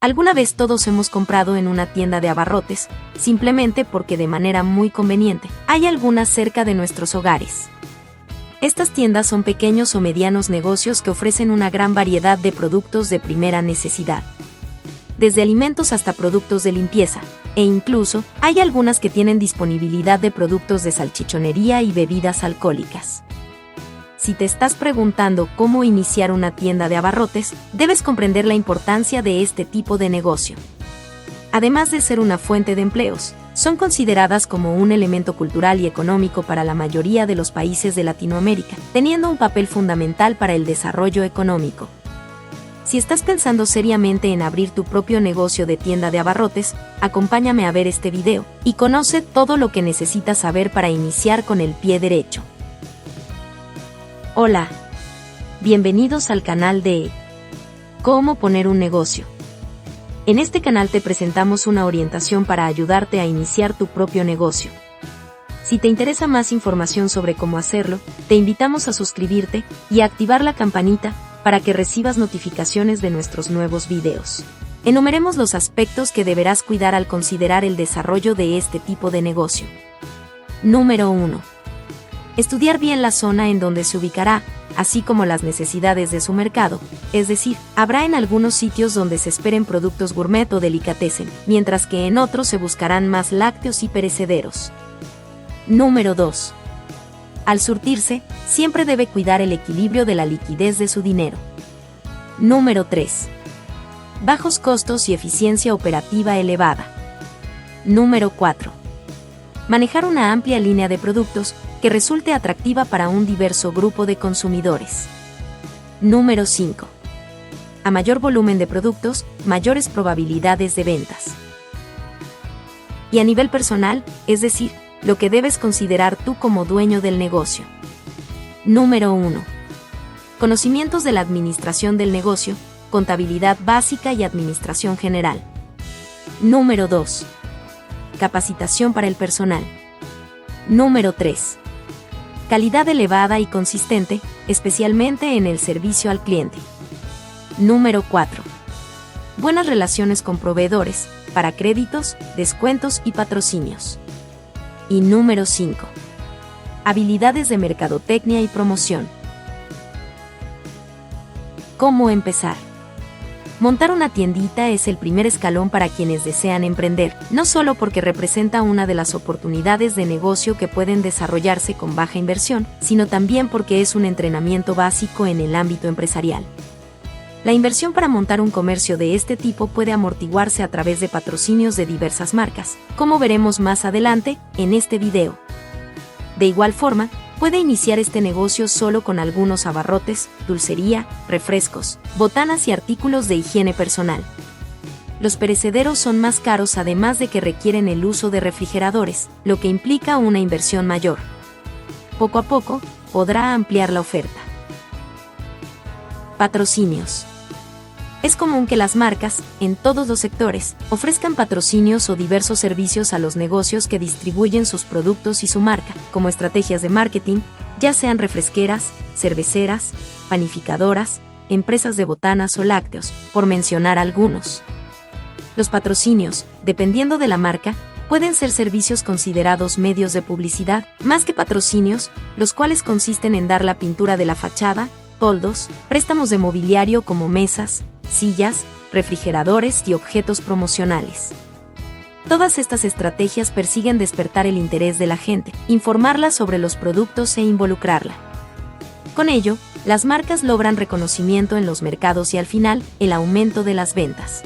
Alguna vez todos hemos comprado en una tienda de abarrotes, simplemente porque de manera muy conveniente, hay algunas cerca de nuestros hogares. Estas tiendas son pequeños o medianos negocios que ofrecen una gran variedad de productos de primera necesidad. Desde alimentos hasta productos de limpieza, e incluso, hay algunas que tienen disponibilidad de productos de salchichonería y bebidas alcohólicas. Si te estás preguntando cómo iniciar una tienda de abarrotes, debes comprender la importancia de este tipo de negocio. Además de ser una fuente de empleos, son consideradas como un elemento cultural y económico para la mayoría de los países de Latinoamérica, teniendo un papel fundamental para el desarrollo económico. Si estás pensando seriamente en abrir tu propio negocio de tienda de abarrotes, acompáñame a ver este video y conoce todo lo que necesitas saber para iniciar con el pie derecho. Hola, bienvenidos al canal de Cómo poner un negocio. En este canal te presentamos una orientación para ayudarte a iniciar tu propio negocio. Si te interesa más información sobre cómo hacerlo, te invitamos a suscribirte y a activar la campanita para que recibas notificaciones de nuestros nuevos videos. Enumeremos los aspectos que deberás cuidar al considerar el desarrollo de este tipo de negocio. Número 1. Estudiar bien la zona en donde se ubicará, así como las necesidades de su mercado, es decir, habrá en algunos sitios donde se esperen productos gourmet o delicatessen, mientras que en otros se buscarán más lácteos y perecederos. Número 2. Al surtirse, siempre debe cuidar el equilibrio de la liquidez de su dinero. Número 3. Bajos costos y eficiencia operativa elevada. Número 4. Manejar una amplia línea de productos que resulte atractiva para un diverso grupo de consumidores. Número 5. A mayor volumen de productos, mayores probabilidades de ventas. Y a nivel personal, es decir, lo que debes considerar tú como dueño del negocio. Número 1. Conocimientos de la administración del negocio, contabilidad básica y administración general. Número 2. Capacitación para el personal. Número 3. Calidad elevada y consistente, especialmente en el servicio al cliente. Número 4. Buenas relaciones con proveedores, para créditos, descuentos y patrocinios. Y número 5. Habilidades de mercadotecnia y promoción. ¿Cómo empezar? Montar una tiendita es el primer escalón para quienes desean emprender, no solo porque representa una de las oportunidades de negocio que pueden desarrollarse con baja inversión, sino también porque es un entrenamiento básico en el ámbito empresarial. La inversión para montar un comercio de este tipo puede amortiguarse a través de patrocinios de diversas marcas, como veremos más adelante en este video. De igual forma, puede iniciar este negocio solo con algunos abarrotes, dulcería, refrescos, botanas y artículos de higiene personal. Los perecederos son más caros además de que requieren el uso de refrigeradores, lo que implica una inversión mayor. Poco a poco, podrá ampliar la oferta. Patrocinios. Es común que las marcas, en todos los sectores, ofrezcan patrocinios o diversos servicios a los negocios que distribuyen sus productos y su marca, como estrategias de marketing, ya sean refresqueras, cerveceras, panificadoras, empresas de botanas o lácteos, por mencionar algunos. Los patrocinios, dependiendo de la marca, pueden ser servicios considerados medios de publicidad, más que patrocinios, los cuales consisten en dar la pintura de la fachada, toldos, préstamos de mobiliario como mesas, sillas, refrigeradores y objetos promocionales. Todas estas estrategias persiguen despertar el interés de la gente, informarla sobre los productos e involucrarla. Con ello, las marcas logran reconocimiento en los mercados y al final, el aumento de las ventas.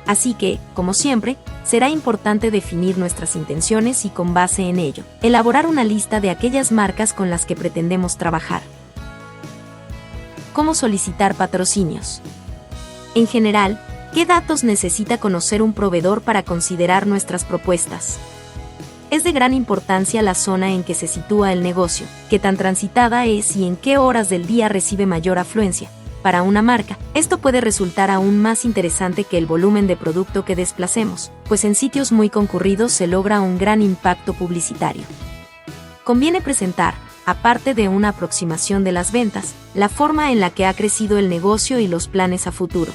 Así que, como siempre, será importante definir nuestras intenciones y con base en ello, elaborar una lista de aquellas marcas con las que pretendemos trabajar. ¿Cómo solicitar patrocinios? En general, ¿qué datos necesita conocer un proveedor para considerar nuestras propuestas? Es de gran importancia la zona en que se sitúa el negocio, qué tan transitada es y en qué horas del día recibe mayor afluencia. Para una marca, esto puede resultar aún más interesante que el volumen de producto que desplacemos, pues en sitios muy concurridos se logra un gran impacto publicitario. Conviene presentar, aparte de una aproximación de las ventas, la forma en la que ha crecido el negocio y los planes a futuro.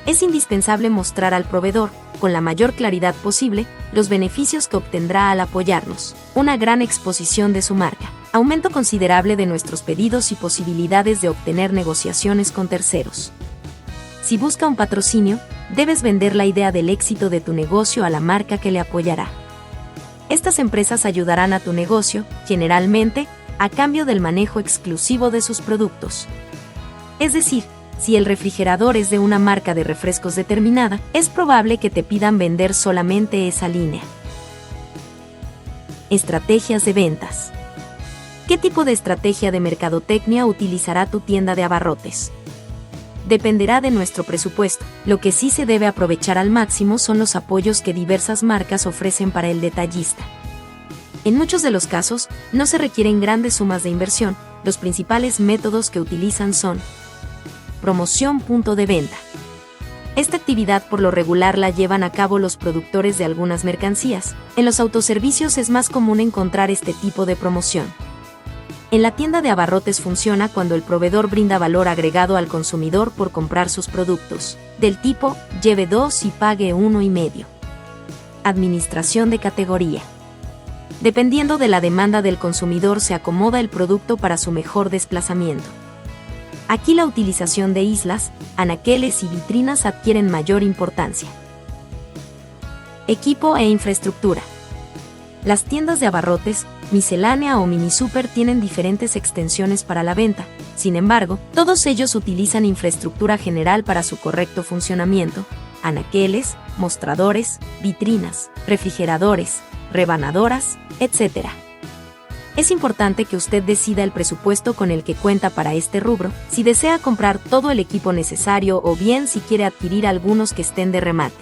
Es indispensable mostrar al proveedor, con la mayor claridad posible, los beneficios que obtendrá al apoyarnos, una gran exposición de su marca, aumento considerable de nuestros pedidos y posibilidades de obtener negociaciones con terceros. Si busca un patrocinio, debes vender la idea del éxito de tu negocio a la marca que le apoyará. Estas empresas ayudarán a tu negocio, generalmente, a cambio del manejo exclusivo de sus productos. Es decir, si el refrigerador es de una marca de refrescos determinada, es probable que te pidan vender solamente esa línea. Estrategias de ventas. ¿Qué tipo de estrategia de mercadotecnia utilizará tu tienda de abarrotes? Dependerá de nuestro presupuesto. Lo que sí se debe aprovechar al máximo son los apoyos que diversas marcas ofrecen para el detallista. En muchos de los casos, no se requieren grandes sumas de inversión. Los principales métodos que utilizan son: promoción punto de venta. Esta actividad por lo regular la llevan a cabo los productores de algunas mercancías. En los autoservicios es más común encontrar este tipo de promoción. En la tienda de abarrotes funciona cuando el proveedor brinda valor agregado al consumidor por comprar sus productos, del tipo lleve 2 y pague 1,5. Administración de categoría. Dependiendo de la demanda del consumidor se acomoda el producto para su mejor desplazamiento. Aquí la utilización de islas, anaqueles y vitrinas adquieren mayor importancia. Equipo e infraestructura. Las tiendas de abarrotes, miscelánea o mini super tienen diferentes extensiones para la venta. Sin embargo, todos ellos utilizan infraestructura general para su correcto funcionamiento: anaqueles, mostradores, vitrinas, refrigeradores, rebanadoras, etc. Es importante que usted decida el presupuesto con el que cuenta para este rubro, si desea comprar todo el equipo necesario o bien si quiere adquirir algunos que estén de remate.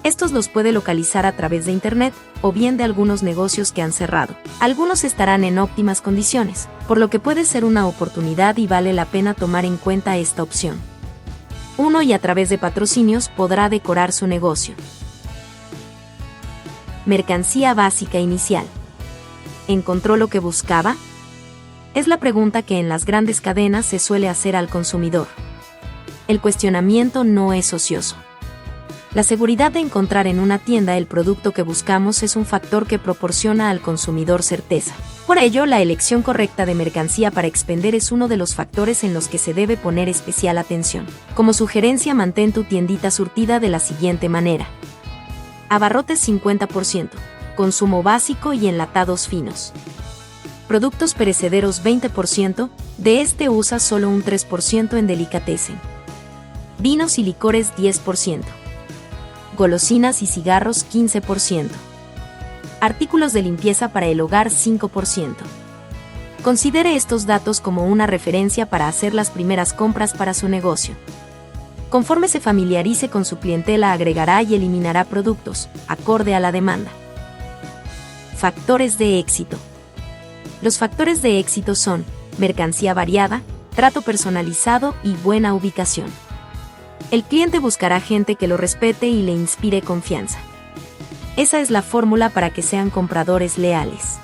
Estos los puede localizar a través de internet o bien de algunos negocios que han cerrado. Algunos estarán en óptimas condiciones, por lo que puede ser una oportunidad y vale la pena tomar en cuenta esta opción. Uno y a través de patrocinios podrá decorar su negocio. Mercancía básica inicial. ¿Encontró lo que buscaba? Es la pregunta que en las grandes cadenas se suele hacer al consumidor. El cuestionamiento no es ocioso. La seguridad de encontrar en una tienda el producto que buscamos es un factor que proporciona al consumidor certeza. Por ello, la elección correcta de mercancía para expender es uno de los factores en los que se debe poner especial atención. Como sugerencia, mantén tu tiendita surtida de la siguiente manera: abarrotes 50%. Consumo básico y enlatados finos. Productos perecederos 20%, de este usa solo un 3% en delicatessen. Vinos y licores 10%. Golosinas y cigarros 15%. Artículos de limpieza para el hogar 5%. Considere estos datos como una referencia para hacer las primeras compras para su negocio. Conforme se familiarice con su clientela, agregará y eliminará productos, acorde a la demanda. Factores de éxito. Los factores de éxito son: mercancía variada, trato personalizado y buena ubicación. El cliente buscará gente que lo respete y le inspire confianza. Esa es la fórmula para que sean compradores leales.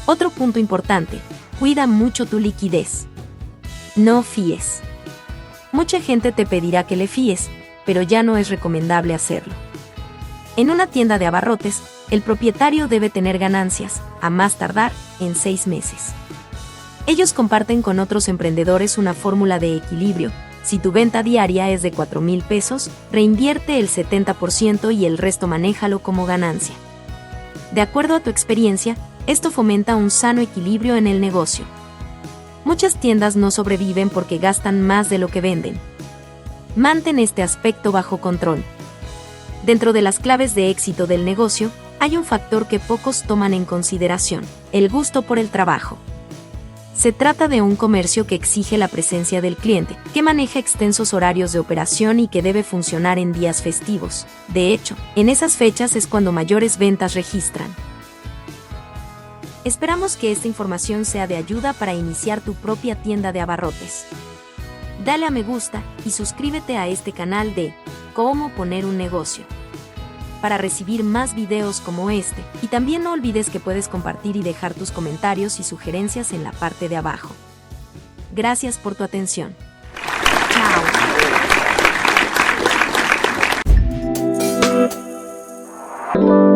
Otro punto importante: cuida mucho tu liquidez. No fíes. Mucha gente te pedirá que le fíes, pero ya no es recomendable hacerlo. En una tienda de abarrotes, el propietario debe tener ganancias, a más tardar, en 6 meses. Ellos comparten con otros emprendedores una fórmula de equilibrio. Si tu venta diaria es de 4,000 pesos, reinvierte el 70% y el resto manéjalo como ganancia. De acuerdo a tu experiencia, esto fomenta un sano equilibrio en el negocio. Muchas tiendas no sobreviven porque gastan más de lo que venden. Mantén este aspecto bajo control. Dentro de las claves de éxito del negocio, hay un factor que pocos toman en consideración: el gusto por el trabajo. Se trata de un comercio que exige la presencia del cliente, que maneja extensos horarios de operación y que debe funcionar en días festivos. De hecho, en esas fechas es cuando mayores ventas registran. Esperamos que esta información sea de ayuda para iniciar tu propia tienda de abarrotes. Dale a me gusta y suscríbete a este canal de Cómo poner un negocio, para recibir más videos como este, y también no olvides que puedes compartir y dejar tus comentarios y sugerencias en la parte de abajo. Gracias por tu atención. Chao. Bye.